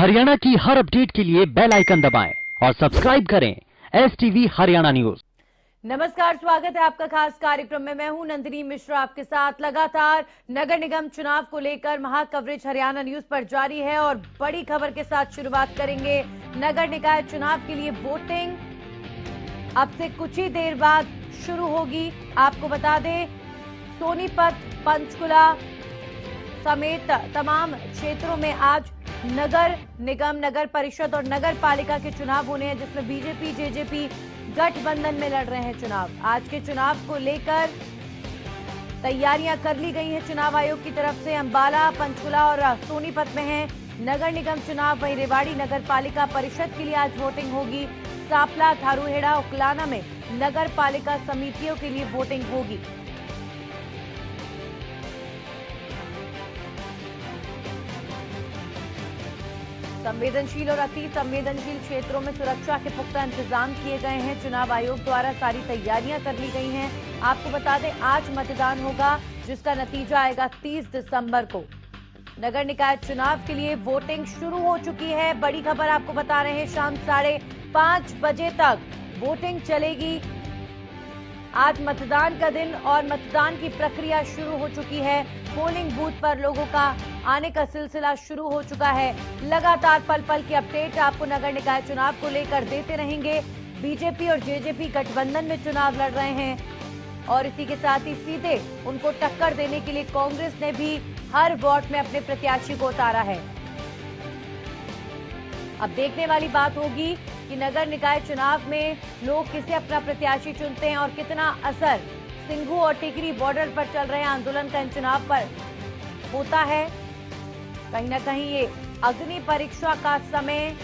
हरियाणा की हर अपडेट के लिए बेल आइकन दबाएं और सब्सक्राइब करें STV हरियाणा न्यूज। नमस्कार, स्वागत है आपका खास कार्यक्रम में। मैं हूं नंदिनी मिश्रा आपके साथ। लगातार नगर निगम चुनाव को लेकर महा कवरेज हरियाणा न्यूज पर जारी है और बड़ी खबर के साथ शुरुआत करेंगे। नगर निकाय चुनाव के लिए वोटिंग अब से कुछ ही देर बाद शुरू होगी। आपको बता दें, सोनीपत, पंचकुला समेत तमाम क्षेत्रों में आज नगर निगम, नगर परिषद और नगर पालिका के चुनाव होने हैं, जिसमें बीजेपी जेजेपी गठबंधन में लड़ रहे हैं चुनाव। आज के चुनाव को लेकर तैयारियां कर ली गई हैं चुनाव आयोग की तरफ से। अंबाला, पंचकुला और सोनीपत में है नगर निगम चुनाव। वहीं रेवाड़ी नगर पालिका परिषद के लिए आज वोटिंग होगी। सापला, थारूहेड़ा, उकलाना में नगर पालिका समितियों के लिए वोटिंग होगी। संवेदनशील और अति संवेदनशील क्षेत्रों में सुरक्षा के पुख्ता इंतजाम किए गए हैं। चुनाव आयोग द्वारा सारी तैयारियां कर ली गई हैं। आपको बता दें, आज मतदान होगा जिसका नतीजा आएगा 30 दिसंबर को। नगर निकाय चुनाव के लिए वोटिंग शुरू हो चुकी है। बड़ी खबर आपको बता रहे हैं, शाम 5:30 बजे तक वोटिंग चलेगी। आज मतदान का दिन और मतदान की प्रक्रिया शुरू हो चुकी है। पोलिंग बूथ पर लोगों का आने का सिलसिला शुरू हो चुका है। लगातार पल पल की अपडेट आपको नगर निकाय चुनाव को लेकर देते रहेंगे। बीजेपी और जेजेपी गठबंधन में चुनाव लड़ रहे हैं और इसी के साथ ही सीधे उनको टक्कर देने के लिए कांग्रेस ने भी हर वार्ड में अपने प्रत्याशी को उतारा है। अब देखने वाली बात होगी कि नगर निकाय चुनाव में लोग किसे अपना प्रत्याशी चुनते हैं और कितना असर सिंघू और टिकरी बॉर्डर पर चल रहे आंदोलन का इन चुनाव पर होता है। कहीं ना कहीं ये अग्नि परीक्षा का समय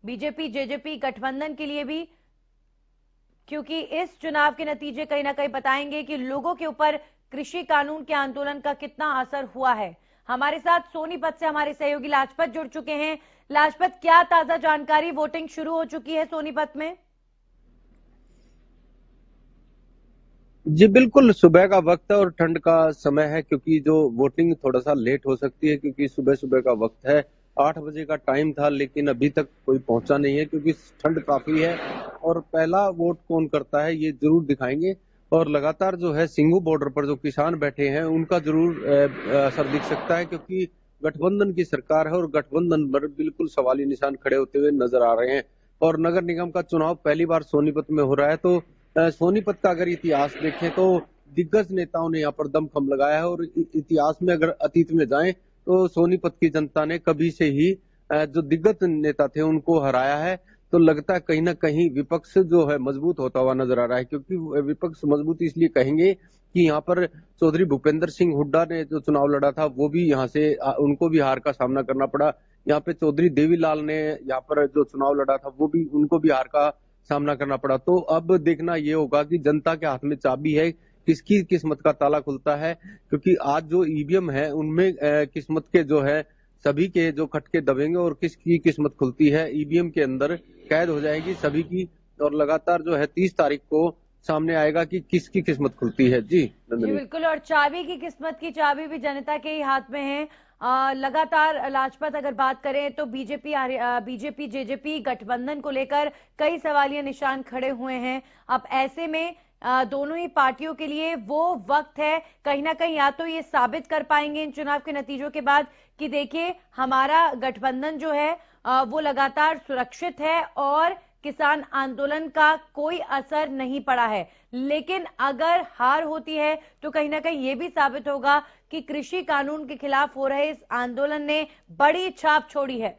बीजेपी जेजेपी गठबंधन के लिए भी, क्योंकि इस चुनाव के नतीजे कहीं ना कहीं बताएंगे कि लोगों के ऊपर कृषि कानून के आंदोलन का कितना असर हुआ है। हमारे साथ सोनीपत से हमारे सहयोगी लाजपत जुड़ चुके हैं। लाजपत, क्या ताजा जानकारी? वोटिंग शुरू हो चुकी है सोनीपत में? जी बिल्कुल, सुबह का वक्त है और ठंड का समय है, क्योंकि जो वोटिंग थोड़ा सा लेट हो सकती है क्योंकि सुबह सुबह का वक्त है। 8 बजे का टाइम था, लेकिन अभी तक कोई पहुंचा नहीं है क्योंकि ठंड काफी है। और पहला वोट कौन करता है ये जरूर दिखाएंगे। और लगातार जो है सिंघू बॉर्डर पर जो किसान बैठे हैं उनका जरूर असर दिख सकता है, क्योंकि गठबंधन की सरकार है और गठबंधन पर बिल्कुल सवाली निशान खड़े होते हुए नजर आ रहे हैं। और नगर निगम का चुनाव पहली बार सोनीपत में हो रहा है, तो सोनीपत का अगर इतिहास देखें तो दिग्गज नेताओं ने यहाँ पर दमखम लगाया है। और इतिहास में अगर अतीत में जाएं तो सोनीपत की जनता ने कभी से ही जो दिग्गज नेता थे उनको हराया है। तो लगता है कहीं ना कहीं विपक्ष जो है मजबूत होता हुआ नजर आ रहा है, क्योंकि विपक्ष मजबूत इसलिए कहेंगे कि यहाँ पर चौधरी भूपेंद्र सिंह हुड्डा ने जो चुनाव लड़ा था वो भी यहाँ से उनको भी हार का सामना करना पड़ा। यहाँ पे चौधरी देवीलाल ने यहाँ पर जो चुनाव लड़ा था वो भी उनको भी हार का सामना करना पड़ा। तो अब देखना ये होगा कि जनता के हाथ में चाबी है, किसकी किस्मत का ताला खुलता है, क्योंकि आज जो ईवीएम है उनमें किस्मत के जो है सभी के जो खटके दबेंगे और किसकी किस्मत खुलती है ईवीएम के अंदर कैद हो जाएगी सभी की। और लगातार जो है 30 तारीख को सामने आएगा कि किसकी किस्मत खुलती है। जी बिल्कुल, और चाबी की किस्मत की चाबी भी जनता के ही हाथ में है। लगातार लाजपत, अगर बात करें तो बीजेपी जेजेपी गठबंधन को लेकर कई सवालिया निशान खड़े हुए हैं। अब ऐसे में दोनों ही पार्टियों के लिए वो वक्त है, कहीं ना कहीं या तो ये साबित कर पाएंगे इन चुनाव के नतीजों के बाद कि देखिए हमारा गठबंधन जो है वो लगातार सुरक्षित है और किसान आंदोलन का कोई असर नहीं पड़ा है। लेकिन अगर हार होती है तो कहीं ना कहीं ये भी साबित होगा कि कृषि कानून के खिलाफ हो रहे इस आंदोलन ने बड़ी छाप छोड़ी है।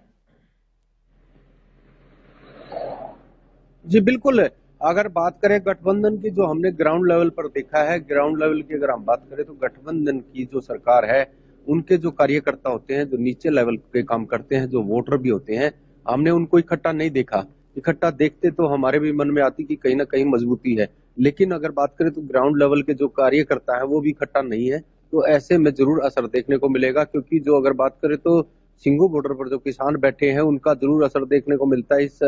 जी बिल्कुल, अगर बात करें गठबंधन की, जो हमने ग्राउंड लेवल पर देखा है, ग्राउंड लेवल की अगर हम बात करें तो गठबंधन की जो सरकार है उनके जो कार्यकर्ता होते हैं, जो नीचे लेवल पे काम करते हैं, जो वोटर भी होते हैं, हमने उनको इकट्ठा नहीं देखा। इकट्ठा देखते तो हमारे भी मन में आती कि कहीं ना कहीं मजबूती है। लेकिन अगर बात करें तो ग्राउंड लेवल के जो कार्यकर्ता है वो भी इकट्ठा नहीं है, तो ऐसे में जरूर असर देखने को मिलेगा। क्योंकि जो अगर बात करें तो सिंघू बॉर्डर पर जो किसान बैठे हैं उनका जरूर असर देखने को मिलता है इस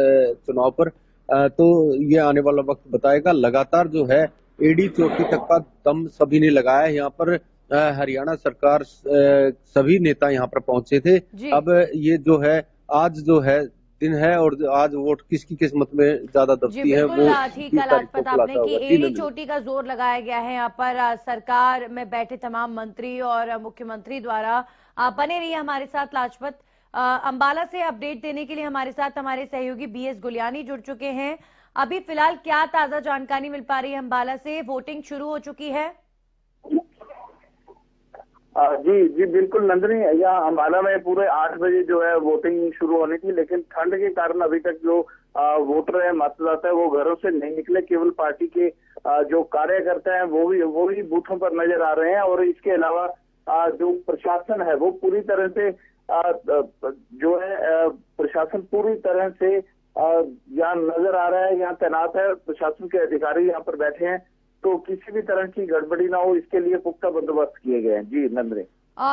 चुनाव पर। तो ये आने वाला वक्त बताएगा। लगातार जो है एडी चोटी तक का दम सभी ने लगाया है यहाँ पर। हरियाणा सरकार सभी नेता यहाँ पर पहुंचे थे। जी। अब ये जो है आज जो है दिन है और आज वोट किसकी किस्मत में ज्यादा जी दबती है बिल्कुल वो ठीक 20 है तारीख को लाजपत आपने खुलासा कि होगा। जी एड़ी नंदिनी। चोटी का जोर लगाया गया है यहाँ पर सरकार में बैठे तमाम मंत्री और मुख्यमंत्री द्वारा। बने रहिए हमारे साथ लाजपत। अंबाला से अपडेट देने के लिए हमारे साथ हमारे सहयोगी बीएस गुलियानी जुड़ चुके हैं। अभी फिलहाल क्या ताजा जानकारी मिल पा रही है अंबाला से? वोटिंग शुरू हो चुकी है? जी जी बिल्कुल नंदनी, यहाँ अम्बाला में पूरे 8 बजे जो है वोटिंग शुरू होनी थी, लेकिन ठंड के कारण अभी तक जो वोटर है, मतदाता है, वो घरों से नहीं निकले। केवल पार्टी के जो कार्यकर्ता हैं वो भी बूथों पर नजर आ रहे हैं। और इसके अलावा जो प्रशासन है वो पूरी तरह से जो है प्रशासन पूरी तरह से यहाँ नजर आ रहा है, यहाँ तैनात है। प्रशासन के अधिकारी यहाँ पर बैठे हैं, तो किसी भी तरह की गड़बड़ी ना हो इसके लिए पुख्ता बंदोबस्त किए गए हैं। जी नंदनी।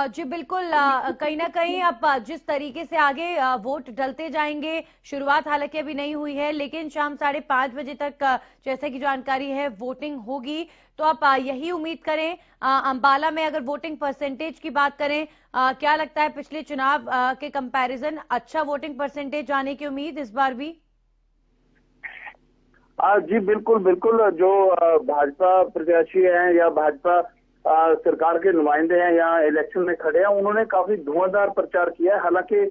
जी बिल्कुल कहीं ना कहीं अब जिस तरीके से आगे वोट डलते जाएंगे, शुरुआत हालांकि अभी नहीं हुई है, लेकिन शाम 5:30 बजे तक जैसे कि जानकारी है वोटिंग होगी। तो आप यही उम्मीद करें अंबाला में अगर वोटिंग परसेंटेज की बात करें, क्या लगता है पिछले चुनाव के कंपैरिजन अच्छा वोटिंग परसेंटेज आने की उम्मीद इस बार भी? जी बिल्कुल बिल्कुल। जो भाजपा प्रत्याशी हैं या भाजपा सरकार के नुमाइंदे हैं यहाँ इलेक्शन में खड़े हैं, उन्होंने काफी धुआंधार प्रचार किया है। हालांकि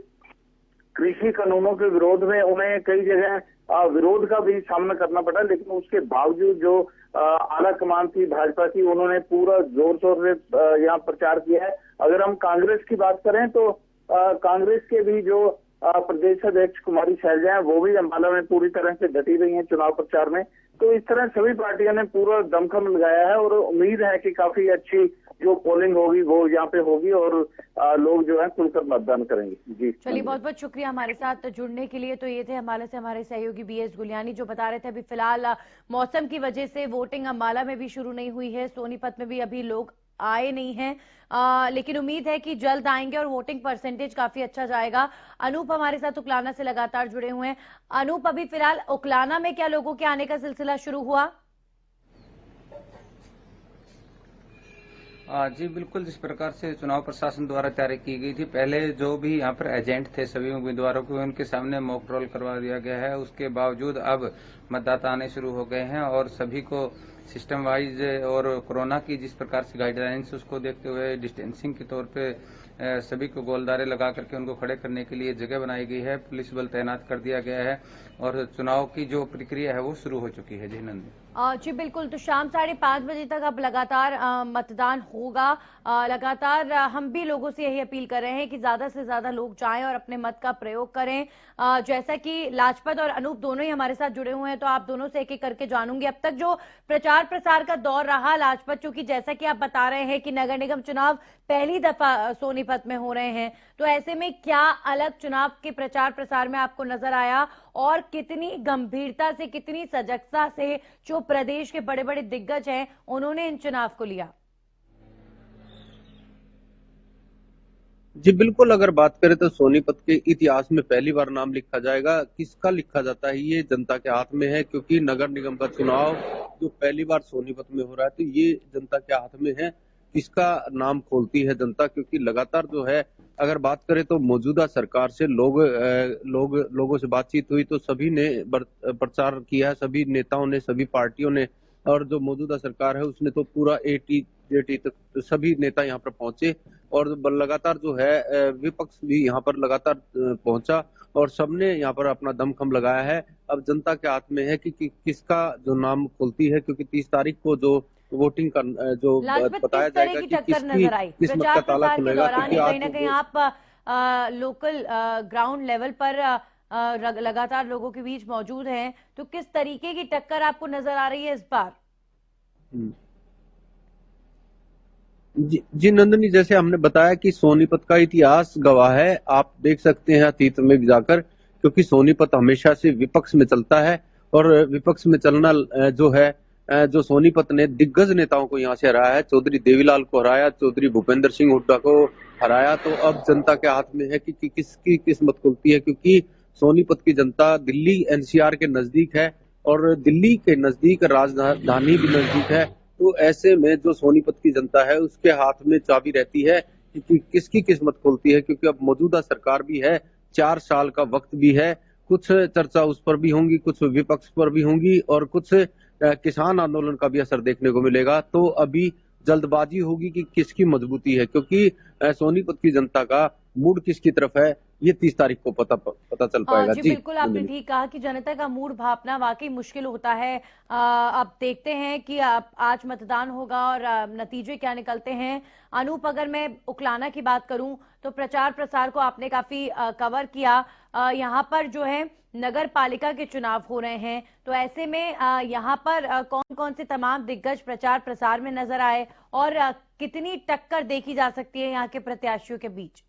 कृषि कानूनों के विरोध में उन्हें कई जगह विरोध का भी सामना करना पड़ा, लेकिन उसके बावजूद जो आला कमान थी भाजपा की, उन्होंने पूरा जोर शोर से यहाँ प्रचार किया है। अगर हम कांग्रेस की बात करें तो कांग्रेस के भी जो प्रदेश अध्यक्ष कुमारी शैलजा है वो भी अम्बाला में पूरी तरह से डटी रही हैं चुनाव प्रचार में। तो इस तरह सभी पार्टियों ने पूरा दमखम लगाया है और उम्मीद है कि काफी अच्छी जो पोलिंग होगी वो यहाँ पे होगी और लोग जो है खुलकर मतदान करेंगे। जी चलिए, बहुत बहुत शुक्रिया हमारे साथ जुड़ने के लिए। तो ये थे अम्बाला से हमारे सहयोगी बीएस गुलियानी जो बता रहे थे अभी फिलहाल मौसम की वजह से वोटिंग अम्बाला में भी शुरू नहीं हुई है, सोनीपत में भी अभी लोग आए नहीं हैं, लेकिन उम्मीद है कि जल्द आएंगे और वोटिंग परसेंटेज काफी अच्छा जाएगा। अनूप हमारे साथ उकलाना से लगातार जुड़े हुए हैं। अनूप, अभी फिलहाल उकलाना में क्या लोगों के आने का सिलसिला शुरू हुआ? जी बिल्कुल, जिस प्रकार से चुनाव प्रशासन द्वारा तैयारी की गई थी, पहले जो भी यहाँ पर एजेंट थे सभी उम्मीदवारों को उनके सामने मॉक ड्रिल करवा दिया गया है। उसके बावजूद अब मतदाता आने शुरू हो गए हैं और सभी को सिस्टम वाइज और कोरोना की जिस प्रकार से गाइडलाइंस उसको देखते हुए डिस्टेंसिंग के तौर पे सभी को गोलदारे लगा करके उनको खड़े करने के लिए जगह बनाई गई है, पुलिस बल तैनात कर दिया गया है और चुनाव की जो प्रक्रिया है वो शुरू हो चुकी है। जी नंदी। जी बिल्कुल, तो शाम 5:30 बजे तक अब लगातार मतदान होगा। लगातार हम भी लोगों से यही अपील कर रहे हैं कि ज्यादा से ज्यादा लोग जाएं और अपने मत का प्रयोग करें। जैसा कि लाजपत और अनूप दोनों ही हमारे साथ जुड़े हुए हैं, तो आप दोनों से एक एक करके जानूंगी अब तक जो प्रचार प्रसार का दौर रहा लाजपत, चूंकि जैसा कि आप बता रहे हैं कि नगर निगम चुनाव पहली दफा सोनीपत में हो रहे हैं, तो ऐसे में क्या अलग चुनाव के प्रचार प्रसार में आपको नजर आया और कितनी गंभीरता से, कितनी सजगता से जो प्रदेश के बड़े बड़े दिग्गज हैं उन्होंने इन चुनाव को लिया? जी बिल्कुल, अगर बात करें तो सोनीपत के इतिहास में पहली बार नाम लिखा जाएगा। किसका लिखा जाता है ये जनता के हाथ में है, क्योंकि नगर निगम का चुनाव जो पहली बार सोनीपत में हो रहा है तो ये जनता के हाथ में है, किसका नाम खोलती है जनता। क्योंकि लगातार जो है अगर बात करें तो मौजूदा सरकार से लोगों से बातचीत हुई तो सभी ने प्रचार किया, सभी नेताओं ने, सभी पार्टियों ने, और जो मौजूदा सरकार है उसने तो पूरा जेटी तक सभी नेता यहाँ पर पहुंचे और लगातार जो है विपक्ष भी यहाँ पर लगातार पहुंचा और सबने यहाँ पर अपना दमखम लगाया है। अब जनता के हाथ में है कि किसका जो नाम खुलती है, क्योंकि 30 तारीख को जो वोटिंग का जो बताया जाएगा कि किसकी किस्मत का ताला खुलेगा। कहीं ना कहीं आप लोकल ग्राउंड लेवल पर लगातार लोगों के बीच मौजूद हैं, तो किस तरीके की टक्कर आपको नजर आ रही है इस बार? जी नंदनी, जैसे हमने बताया कि सोनीपत का इतिहास गवाह है, आप देख सकते हैं अतीत में भी जाकर, क्योंकि सोनीपत हमेशा से विपक्ष में चलता है और विपक्ष में चलना जो है जो सोनीपत ने दिग्गज नेताओं को यहाँ से हराया है, चौधरी देवीलाल को हराया, चौधरी भूपेंद्र सिंह हुड्डा को हराया। तो अब जनता के हाथ में है कि किसकी किस्मत खुलती है, क्योंकि सोनीपत की जनता दिल्ली एनसीआर के नजदीक है और दिल्ली के नजदीक राजधानी भी नजदीक है। तो ऐसे में जो सोनीपत की जनता है उसके हाथ में चाबी रहती है कि किसकी किस्मत खुलती है, क्योंकि अब मौजूदा सरकार भी है, 4 साल का वक्त भी है, कुछ चर्चा उस पर भी होंगी, कुछ विपक्ष पर भी होंगी और कुछ किसान आंदोलन का भी असर देखने को मिलेगा। तो अभी जल्दबाजी होगी कि किसकी मजबूती है, क्योंकि सोनीपत की जनता का मूड किसकी तरफ है ये 30 तारीख को पता चल पाएगा। जी बिल्कुल, आपने ठीक कहा कि जनता का मूड भापना वाकई मुश्किल होता है। अब देखते हैं कि आज मतदान होगा और नतीजे क्या निकलते हैं। अनूप, अगर मैं उकलाना की बात करूं तो प्रचार प्रसार को आपने काफी कवर किया। यहाँ पर जो है नगर पालिका के चुनाव हो रहे हैं, तो ऐसे में यहाँ पर कौन कौन से तमाम दिग्गज प्रचार प्रसार में नजर आए और कितनी टक्कर देखी जा सकती है यहाँ के प्रत्याशियों के बीच?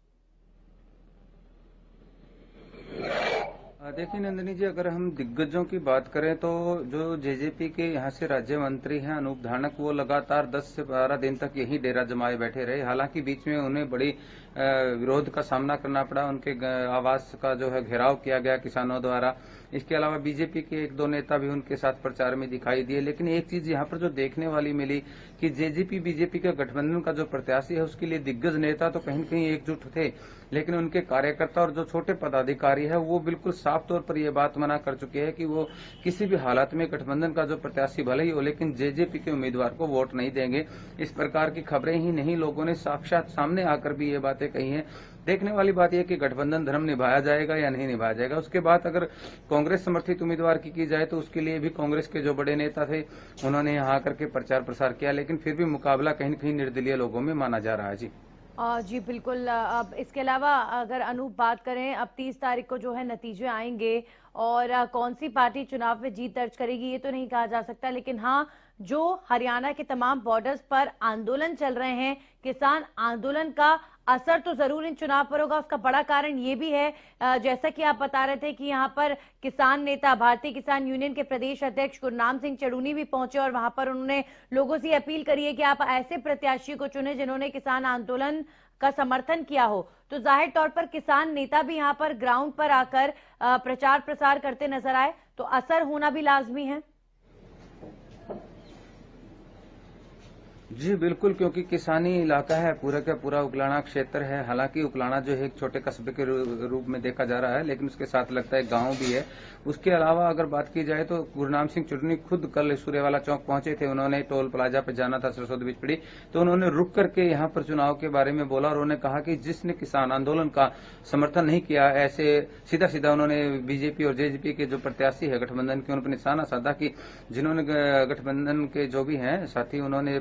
देखिए नंदिनी जी, अगर हम दिग्गजों की बात करें तो जो जेजेपी के यहाँ से राज्य मंत्री हैं अनूप धानक, वो लगातार 10 से 12 दिन तक यही डेरा जमाए बैठे रहे। हालांकि बीच में उन्हें बड़ी विरोध का सामना करना पड़ा, उनके आवास का जो है घेराव किया गया किसानों द्वारा। इसके अलावा बीजेपी के 1-2 नेता भी उनके साथ प्रचार में दिखाई दिए। लेकिन एक चीज यहाँ पर जो देखने वाली मिली कि जेजेपी बीजेपी का गठबंधन का जो प्रत्याशी है उसके लिए दिग्गज नेता तो कहीं न कहीं एकजुट थे, लेकिन उनके कार्यकर्ता और जो छोटे पदाधिकारी है वो बिल्कुल साफ तौर पर यह बात मना कर चुके हैं कि वो किसी भी हालात में गठबंधन का जो प्रत्याशी भले ही हो लेकिन जेजेपी के उम्मीदवार को वोट नहीं देंगे। इस प्रकार की खबरें ही नहीं, लोगों ने साक्षात सामने आकर भी ये बातें कही हैं। देखने वाली बात यह कि गठबंधन धर्म निभाया जाएगा या नहीं निभाया जाएगा। उसके बाद अगर कांग्रेस समर्थित उम्मीदवार की जाए तो उसके लिए भी कांग्रेस के जो बड़े नेता थे उन्होंने यहाँ आकर के प्रचार प्रसार किया, लेकिन फिर भी मुकाबला कहीं न कहीं निर्दलीय लोगों में माना जा रहा है। जी जी बिल्कुल। अब इसके अलावा अगर अनूप बात करें, अब 30 तारीख को जो है नतीजे आएंगे और कौन सी पार्टी चुनाव में जीत दर्ज करेगी ये तो नहीं कहा जा सकता, लेकिन हाँ, जो हरियाणा के तमाम बॉर्डर्स पर आंदोलन चल रहे हैं, किसान आंदोलन का असर तो जरूर इन चुनाव पर होगा। उसका बड़ा कारण ये भी है, जैसा कि आप बता रहे थे कि यहाँ पर किसान नेता, भारतीय किसान यूनियन के प्रदेश अध्यक्ष गुरनाम सिंह चड़ूनी भी पहुंचे और वहां पर उन्होंने लोगों से अपील करी है कि आप ऐसे प्रत्याशी को चुने जिन्होंने किसान आंदोलन का समर्थन किया हो। तो जाहिर तौर पर किसान नेता भी यहाँ पर ग्राउंड पर आकर प्रचार प्रसार करते नजर आए, तो असर होना भी लाजमी है। जी बिल्कुल, क्योंकि किसानी इलाका है, पूरा का पूरा उकलाना क्षेत्र है। हालांकि उकलाना जो है एक छोटे कस्बे के रूप में देखा जा रहा है, लेकिन उसके साथ लगता है गांव भी है। उसके अलावा अगर बात की जाए तो गुरनाम सिंह चुड़नी खुद कल सूर्यवाला चौक पहुंचे थे। उन्होंने टोल प्लाजा पे जाना था, सरस्वती बीच पड़ी, तो उन्होंने रुक करके यहाँ पर चुनाव के बारे में बोला और उन्होंने कहा कि जिसने किसान आंदोलन का समर्थन नहीं किया, ऐसे सीधा सीधा उन्होंने बीजेपी और जेजेपी के जो प्रत्याशी है गठबंधन के उन पर निशाना साधा कि जिन्होंने गठबंधन के जो भी हैं साथी उन्होंने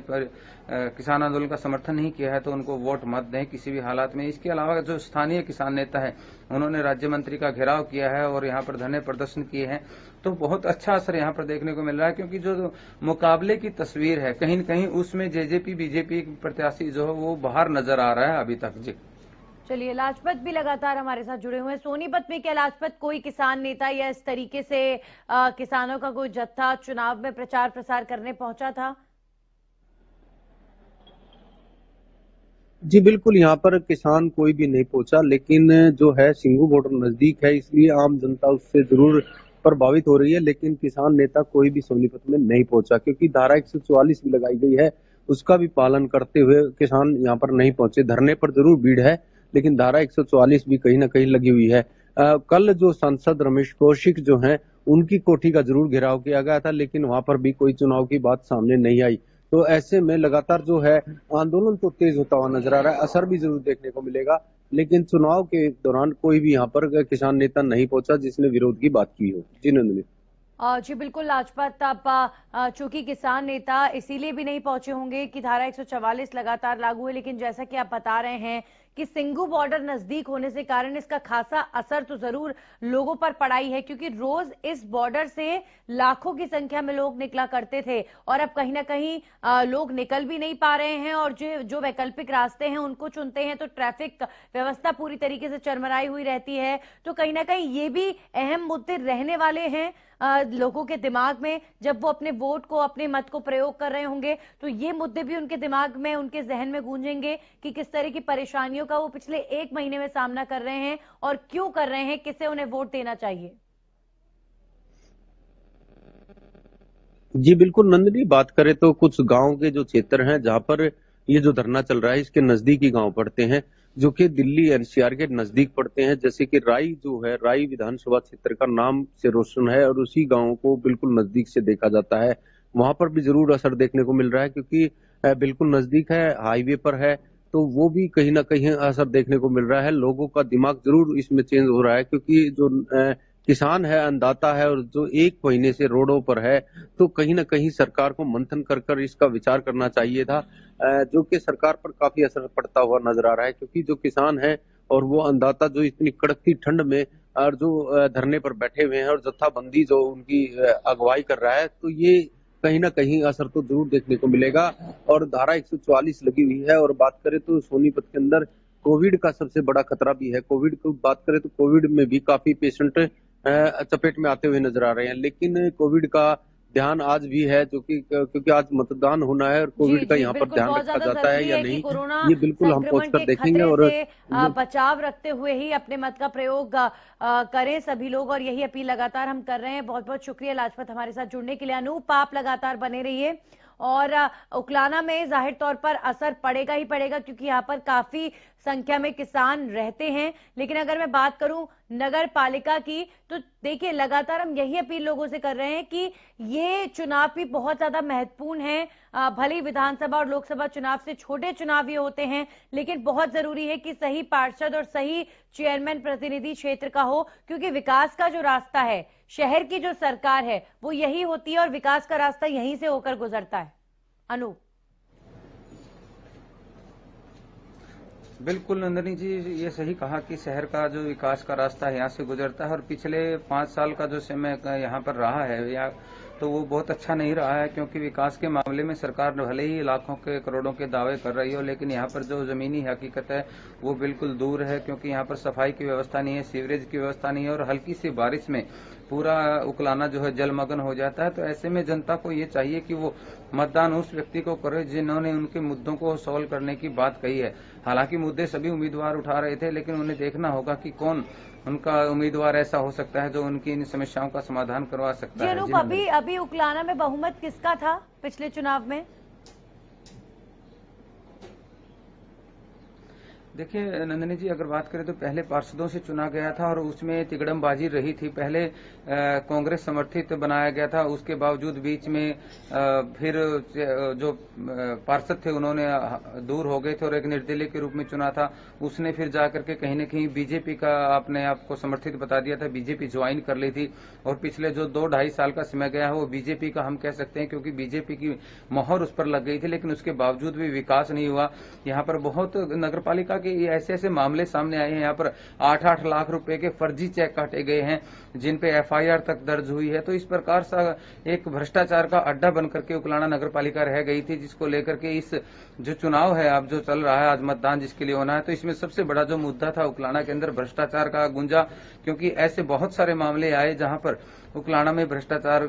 किसान आंदोलन का समर्थन नहीं किया है तो उनको वोट मत दें किसी भी हालात में। इसके अलावा जो स्थानीय किसान नेता है उन्होंने राज्य मंत्री का घेराव किया है और यहाँ पर धरने प्रदर्शन किए हैं। तो बहुत अच्छा असर यहाँ पर देखने को मिल रहा है, क्योंकि जो मुकाबले की तस्वीर है कहीं न कहीं उसमें जेजेपी बीजेपी प्रत्याशी जो है वो बाहर नजर आ रहा है अभी तक। जी चलिए, लाजपत भी लगातार हमारे साथ जुड़े हुए हैं। सोनीपत में क्या लाजपत कोई किसान नेता या इस तरीके से किसानों का कोई जत्था चुनाव में प्रचार प्रसार करने पहुंचा था? जी बिल्कुल, यहाँ पर किसान कोई भी नहीं पहुंचा, लेकिन जो है सिंघू बॉर्डर नजदीक है इसलिए आम जनता उससे जरूर प्रभावित हो रही है, लेकिन किसान नेता कोई भी सोनीपत में नहीं पहुंचा, क्योंकि धारा 144 भी लगाई गई है उसका भी पालन करते हुए किसान यहाँ पर नहीं पहुंचे। धरने पर जरूर भीड़ है, लेकिन धारा 144 भी कहीं ना कहीं लगी हुई है। कल जो सांसद रमेश कौशिक जो हैं उनकी कोठी का जरूर घेराव किया गया था, लेकिन वहां पर भी कोई चुनाव की बात सामने नहीं आई। तो ऐसे में लगातार जो है आंदोलन तो तेज होता हुआ नजर आ रहा है, असर भी जरूर देखने को मिलेगा, लेकिन चुनाव के दौरान कोई भी यहाँ पर किसान नेता नहीं पहुंचा जिसने विरोध की बात की हो। जी नंदिनी। जी बिल्कुल लाजपत, अब चूंकि किसान नेता इसीलिए भी नहीं पहुंचे होंगे कि धारा 144 लगातार लागू है, लेकिन जैसा कि आप बता रहे हैं कि सिंघू बॉर्डर नजदीक होने से कारण इसका खासा असर तो जरूर लोगों पर पड़ा ही है, क्योंकि रोज इस बॉर्डर से लाखों की संख्या में लोग निकला करते थे और अब कहीं ना कहीं लोग निकल भी नहीं पा रहे हैं और जो वैकल्पिक रास्ते हैं उनको चुनते हैं तो ट्रैफिक व्यवस्था पूरी तरीके से चरमराई हुई रहती है। तो कहीं ना कहीं ये भी अहम मुद्दे रहने वाले हैं लोगों के दिमाग में, जब वो अपने वोट को, अपने मत को प्रयोग कर रहे होंगे तो ये मुद्दे भी उनके दिमाग में, उनके जहन में गूंजेंगे कि किस तरह की परेशानियों का वो पिछले 1 महीने में सामना कर रहे हैं और क्यों कर रहे हैं, किसे उन्हें वोट देना चाहिए। जी बिल्कुल नंदिनी, बात करें तो कुछ गांव के जो क्षेत्र हैं जहां पर ये जो धरना चल रहा है इसके नजदीकी गांव पड़ते हैं, जो कि दिल्ली एनसीआर के नजदीक पड़ते हैं। जैसे कि राई जो है, राई विधानसभा क्षेत्र का नाम से रोशन है और उसी गांव को बिल्कुल नजदीक से देखा जाता है। वहां पर भी जरूर असर देखने को मिल रहा है, क्योंकि बिल्कुल नजदीक है, हाईवे पर है, तो वो भी कहीं ना कहीं असर देखने को मिल रहा है। लोगों का दिमाग जरूर इसमें चेंज हो रहा है, क्योंकि जो किसान है, अन्नदाता है और जो एक महीने से रोडों पर है, तो कहीं ना कहीं सरकार को मंथन कर कर इसका विचार करना चाहिए था, जो कि सरकार पर काफी असर पड़ता हुआ नजर आ रहा है। क्योंकि जो किसान है और वो अन्नदाता जो इतनी कड़कती ठंड में और जो धरने पर बैठे हुए हैं और जत्थाबंदी जो उनकी अगुवाई कर रहा है, तो ये कहीं ना कहीं असर तो जरूर देखने को मिलेगा। और धारा 144 लगी हुई है, और बात करें तो सोनीपत के अंदर कोविड का सबसे बड़ा खतरा भी है। कोविड की बात करें तो कोविड में भी काफी पेशेंट चपेट में आते हुए नजर आ रहे हैं, लेकिन कोविड का ध्यान आज भी है, जो कि क्योंकि आज मतदान होना है और जी कोविड का जी यहाँ पर बिल्कुल, ध्यान बहुत रखा ज्यादा जाता है जरूरी या है कि नहीं, कोरोना ये बिल्कुल हम संक्रमण पहुंचकर के देखेंगे। खतरे और से बचाव रखते हुए ही अपने मत का प्रयोग करें सभी लोग, और यही अपील लगातार हम कर रहे हैं। बहुत बहुत शुक्रिया लाजपत हमारे साथ जुड़ने के लिए। अनूप, आप लगातार बने रहिए। और उकलाना में जाहिर तौर पर असर पड़ेगा ही पड़ेगा, क्योंकि यहाँ पर काफी संख्या में किसान रहते हैं। लेकिन अगर मैं बात करूं नगर पालिका की, तो देखिए लगातार हम यही अपील लोगों से कर रहे हैं कि ये चुनाव भी बहुत ज्यादा महत्वपूर्ण है। भले ही विधानसभा और लोकसभा चुनाव से छोटे चुनाव ये होते हैं, लेकिन बहुत जरूरी है कि सही पार्षद और सही चेयरमैन प्रतिनिधि क्षेत्र का हो, क्योंकि विकास का जो रास्ता है, शहर की जो सरकार है, वो यही होती है और विकास का रास्ता यहीं से होकर गुजरता है। अनूप। बिल्कुल नंदिनी जी, ये सही कहा कि शहर का जो विकास का रास्ता है यहाँ से गुजरता है, और पिछले 5 साल का जो समय यहाँ पर रहा है या तो वो बहुत अच्छा नहीं रहा है। क्योंकि विकास के मामले में सरकार भले ही लाखों के करोड़ों के दावे कर रही हो, लेकिन यहाँ पर जो जमीनी हकीकत है वो बिल्कुल दूर है। क्योंकि यहाँ पर सफाई की व्यवस्था नहीं है, सीवरेज की व्यवस्था नहीं है, और हल्की सी बारिश में पूरा उकलाना जो है जलमग्न हो जाता है। तो ऐसे में जनता को ये चाहिए कि वो मतदान उस व्यक्ति को करे जिन्होंने उनके मुद्दों को सॉल्व करने की बात कही है। हालांकि मुद्दे सभी उम्मीदवार उठा रहे थे, लेकिन उन्हें देखना होगा कि कौन उनका उम्मीदवार ऐसा हो सकता है जो उनकी इन समस्याओं का समाधान करवा सकता है। अनूप, अभी उकलाना में बहुमत किसका था पिछले चुनाव में? देखिए नंदिनी जी, अगर बात करें तो पहले पार्षदों से चुना गया था और उसमें तिगड़मबाजी रही थी। पहले कांग्रेस समर्थित बनाया गया था, उसके बावजूद बीच में फिर जो पार्षद थे उन्होंने दूर हो गए थे और एक निर्दलीय के रूप में चुना था। उसने फिर जाकर के कहीं न कहीं बीजेपी का अपने आप को समर्थित बता दिया था, बीजेपी ज्वाइन कर ली थी। और पिछले जो 2-2.5 साल का समय गया है वो बीजेपी का हम कह सकते हैं, क्योंकि बीजेपी की मोहर उस पर लग गई थी, लेकिन उसके बावजूद भी विकास नहीं हुआ। यहाँ पर बहुत नगर पालिका कि ऐसे ऐसे मामले सामने आए हैं। यहाँ पर 8-8 लाख रुपए के फर्जी चेक काटे गए हैं, जिन पे एफआईआर तक दर्ज हुई है। तो इस प्रकार सा एक भ्रष्टाचार का अड्डा बनकर के उकलाना नगर पालिका रह गई थी, जिसको लेकर के इस जो चुनाव है अब जो चल रहा है, आज मतदान जिसके लिए होना है, तो इसमें सबसे बड़ा जो मुद्दा था उकलाना के अंदर भ्रष्टाचार का गुंजा। क्योंकि ऐसे बहुत सारे मामले आए जहां पर उकलाना में भ्रष्टाचार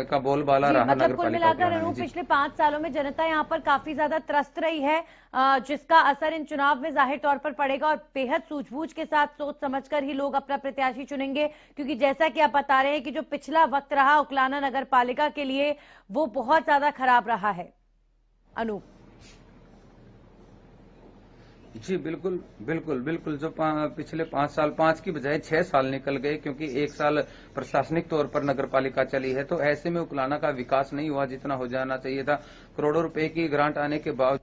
का बोलबाला रहा। मतलब कुल मिलाकर अनूप, पिछले 5 सालों में जनता यहाँ पर काफी ज्यादा त्रस्त रही है, जिसका असर इन चुनाव में जाहिर तौर पर पड़ेगा। और बेहद सूझबूझ के साथ सोच समझकर ही लोग अपना प्रत्याशी चुनेंगे, क्योंकि जैसा कि आप बता रहे हैं कि जो पिछला वक्त रहा उकलाना नगर पालिका के लिए, वो बहुत ज्यादा खराब रहा है। अनूप जी बिल्कुल बिल्कुल बिल्कुल, जो पिछले 5 साल, 5 की बजाय 6 साल निकल गए, क्योंकि 1 साल प्रशासनिक तौर पर नगर पालिका चली है। तो ऐसे में उकलाना का विकास नहीं हुआ जितना हो जाना चाहिए था। करोड़ों रुपए की ग्रांट आने के बावजूद।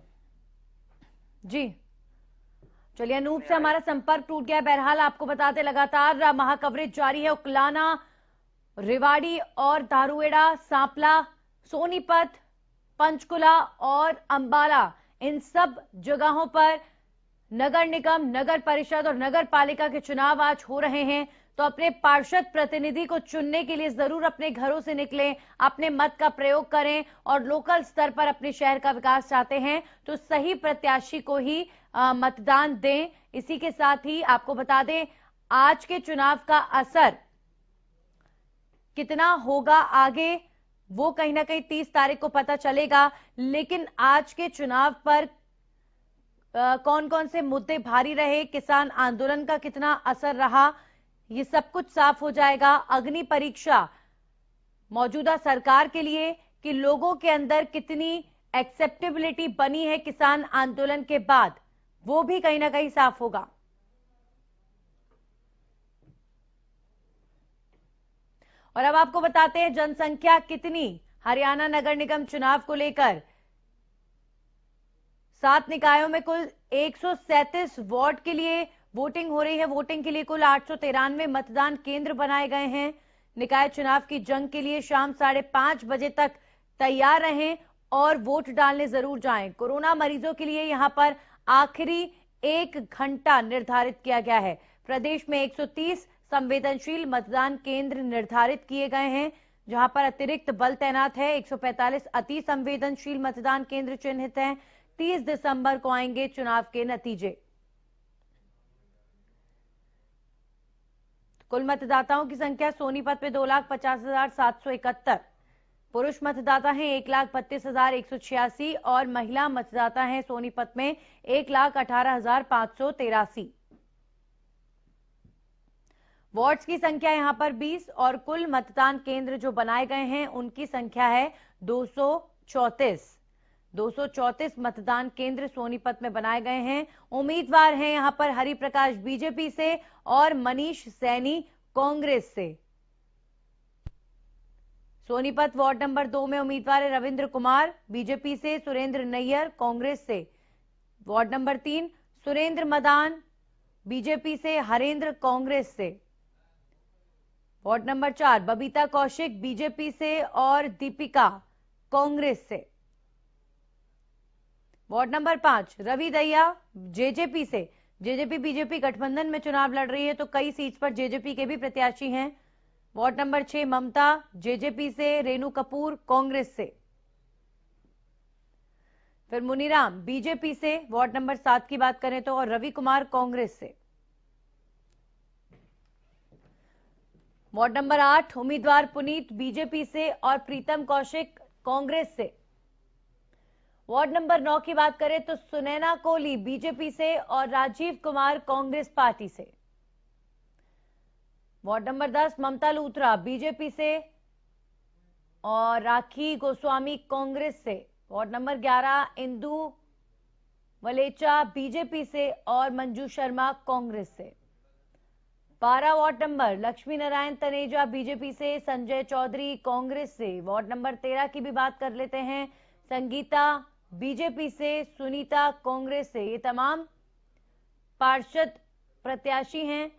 जी चलिए, अनूप से हमारा संपर्क टूट गया। बहरहाल आपको बताते लगातार महाकवरेज जारी है। उकलाना, रेवाड़ी और दारुएड़ा, सांपला, सोनीपत, पंचकुला और अंबाला, इन सब जगहों पर नगर निगम, नगर परिषद और नगर पालिका के चुनाव आज हो रहे हैं। तो अपने पार्षद प्रतिनिधि को चुनने के लिए जरूर अपने घरों से निकलें, अपने मत का प्रयोग करें, और लोकल स्तर पर अपने शहर का विकास चाहते हैं तो सही प्रत्याशी को ही मतदान दें। इसी के साथ ही आपको बता दें, आज के चुनाव का असर कितना होगा आगे, वो कहीं ना कहीं 30 तारीख को पता चलेगा। लेकिन आज के चुनाव पर कौन कौन से मुद्दे भारी रहे, किसान आंदोलन का कितना असर रहा, ये सब कुछ साफ हो जाएगा। अग्नि परीक्षा मौजूदा सरकार के लिए कि लोगों के अंदर कितनी एक्सेप्टेबिलिटी बनी है किसान आंदोलन के बाद, वो भी कहीं ना कहीं साफ होगा। और अब आपको बताते हैं जनसंख्या कितनी हरियाणा नगर निगम चुनाव को लेकर। 7 निकायों में कुल 137 वार्ड के लिए वोटिंग हो रही है। वोटिंग के लिए कुल 893 मतदान केंद्र बनाए गए हैं। निकाय चुनाव की जंग के लिए शाम 5:30 बजे तक तैयार रहें और वोट डालने जरूर जाएं। कोरोना मरीजों के लिए यहां पर आखिरी 1 घंटा निर्धारित किया गया है। प्रदेश में 130 संवेदनशील मतदान केंद्र निर्धारित किए गए हैं, जहां पर अतिरिक्त बल तैनात है। 145 अति संवेदनशील मतदान केंद्र चिन्हित हैं। 30 दिसंबर को आएंगे चुनाव के नतीजे। कुल मतदाताओं की संख्या सोनीपत में 2,50,771, पुरुष मतदाता हैं 1,32,186 और महिला मतदाता हैं सोनीपत में 1,18,583। वार्ड्स की संख्या यहां पर 20 और कुल मतदान केंद्र जो बनाए गए हैं उनकी संख्या है 234 मतदान केंद्र सोनीपत में बनाए गए हैं। उम्मीदवार हैं यहां पर हरिप्रकाश बीजेपी से और मनीष सैनी कांग्रेस से। सोनीपत वार्ड नंबर 2 में उम्मीदवार है रविंद्र कुमार बीजेपी से, सुरेंद्र नैयर कांग्रेस से। Ward number 3 Surendra Madan BJP से, हरेंद्र कांग्रेस से। Ward number 4 Babita Kaushik BJP से और दीपिका कांग्रेस से। Ward number 5 Ravi Dahiya JJP से। जेजेपी बीजेपी गठबंधन में चुनाव लड़ रही है, तो कई सीट पर जेजेपी के भी प्रत्याशी हैं। वार्ड नंबर 6 ममता जेजेपी से, रेणु कपूर कांग्रेस से। फिर मुनीराम बीजेपी से वार्ड नंबर 7 की बात करें तो, और रवि कुमार कांग्रेस से। वार्ड नंबर 8 उम्मीदवार पुनीत बीजेपी से और प्रीतम कौशिक कांग्रेस से। वार्ड नंबर 9 की बात करें तो सुनैना कोहली बीजेपी से और राजीव कुमार कांग्रेस पार्टी से। Ward number 10 Mamta Luthra BJP से और राखी गोस्वामी कांग्रेस से। Ward number 11 Indu Walecha BJP से और मंजू शर्मा कांग्रेस से। 12 ward number Lakshmi Narayan Taneja BJP से, संजय चौधरी कांग्रेस से। वार्ड नंबर 13 की भी बात कर लेते हैं, संगीता बीजेपी से, सुनीता कांग्रेस से। ये तमाम पार्षद प्रत्याशी हैं।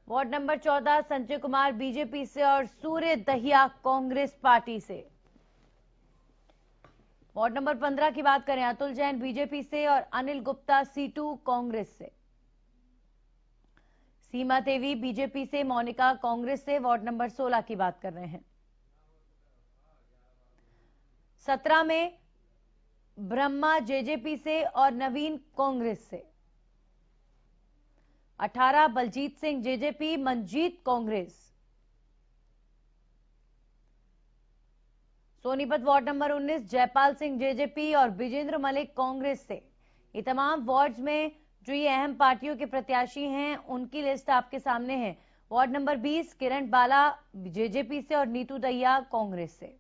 Ward number 14 Sanjay Kumar BJP से और सूर्य दहिया कांग्रेस पार्टी से। वार्ड नंबर 15 की बात करें, अतुल जैन बीजेपी से और अनिल गुप्ता सीटू कांग्रेस से। सीमा देवी बीजेपी से, मोनिका कांग्रेस से। वार्ड नंबर 16 की बात कर रहे हैं। 17 में ब्रह्मा जेजेपी से और नवीन कांग्रेस से। 18 Baljeet Singh JJP, Manjeet Congress. Sonipat ward number 19 Jaipal Singh JJP और विजेंद्र मलिक कांग्रेस से। ये तमाम वार्ड्स में जो ये अहम पार्टियों के प्रत्याशी हैं उनकी लिस्ट आपके सामने है। वार्ड नंबर 20 किरण बाला जेजेपी से और नीतू दहिया कांग्रेस से।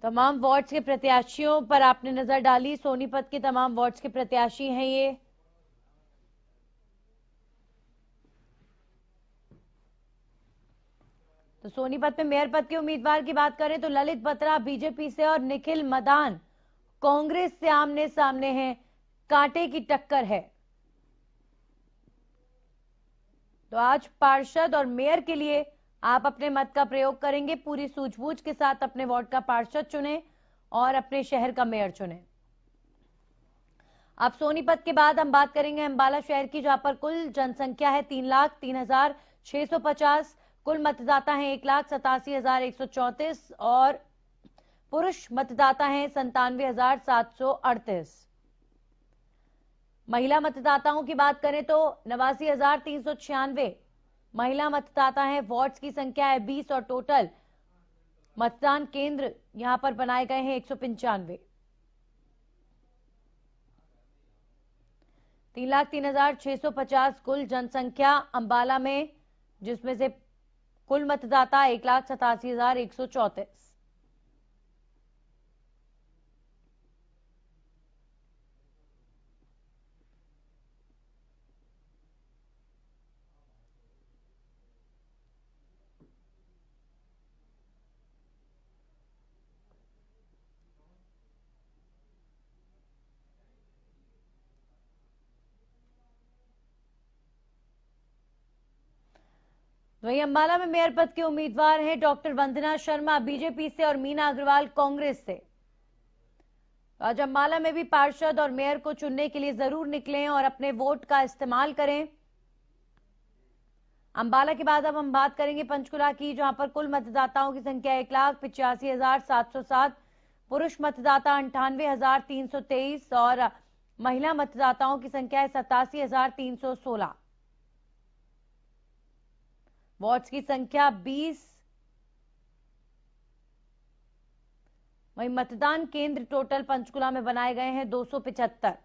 तमाम वार्ड्स के प्रत्याशियों पर आपने नजर डाली। सोनीपत के तमाम वार्ड्स के प्रत्याशी हैं ये। तो सोनीपत में मेयर पद के उम्मीदवार की बात करें तो ललित बत्रा बीजेपी से और निखिल मदान कांग्रेस से आमने सामने हैं। कांटे की टक्कर है। तो आज पार्षद और मेयर के लिए आप अपने मत का प्रयोग करेंगे। पूरी सूझबूझ के साथ अपने वार्ड का पार्षद चुनें और अपने शहर का मेयर चुनें। अब सोनीपत के बाद हम बात करेंगे अंबाला शहर की, जहां पर कुल जनसंख्या है 3,03,650। कुल मतदाता हैं 1,87,134 और पुरुष मतदाता हैं 97,738। महिला मतदाताओं की बात करें तो 89,396 महिला मतदाता हैं। वार्ड्स की संख्या है 20 और टोटल मतदान केंद्र यहां पर बनाए गए हैं 195। 3,03,650 कुल जनसंख्या अंबाला में, जिसमें से कुल मतदाता 1,87,134। वहीं अंबाला में मेयर पद के उम्मीदवार हैं डॉक्टर वंदना शर्मा बीजेपी से और मीना अग्रवाल कांग्रेस से। आज अंबाला में भी पार्षद और मेयर को चुनने के लिए जरूर निकलें और अपने वोट का इस्तेमाल करें। अंबाला के बाद अब हम बात करेंगे पंचकुला की, जहां पर कुल मतदाताओं की संख्या 1,85,707, पुरुष मतदाता 98,323 और महिला मतदाताओं की संख्या है 87,316। वार्ड्स की संख्या 20। वहीं मतदान केंद्र टोटल पंचकुला में बनाए गए हैं 275।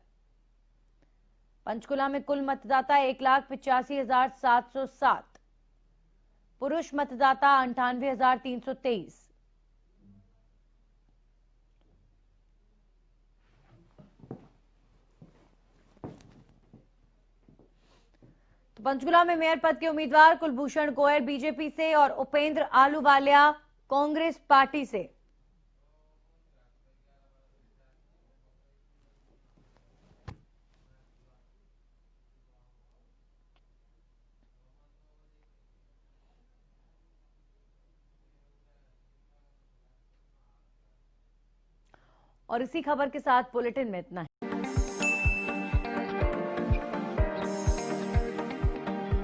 पंचकुला में कुल मतदाता 1,85,707, पुरुष मतदाता 98,323। तो पंचकुला में मेयर पद के उम्मीदवार कुलभूषण गोयल बीजेपी से और उपेंद्र आलूवालिया कांग्रेस पार्टी से। और इसी खबर के साथ बुलेटिन में इतना है।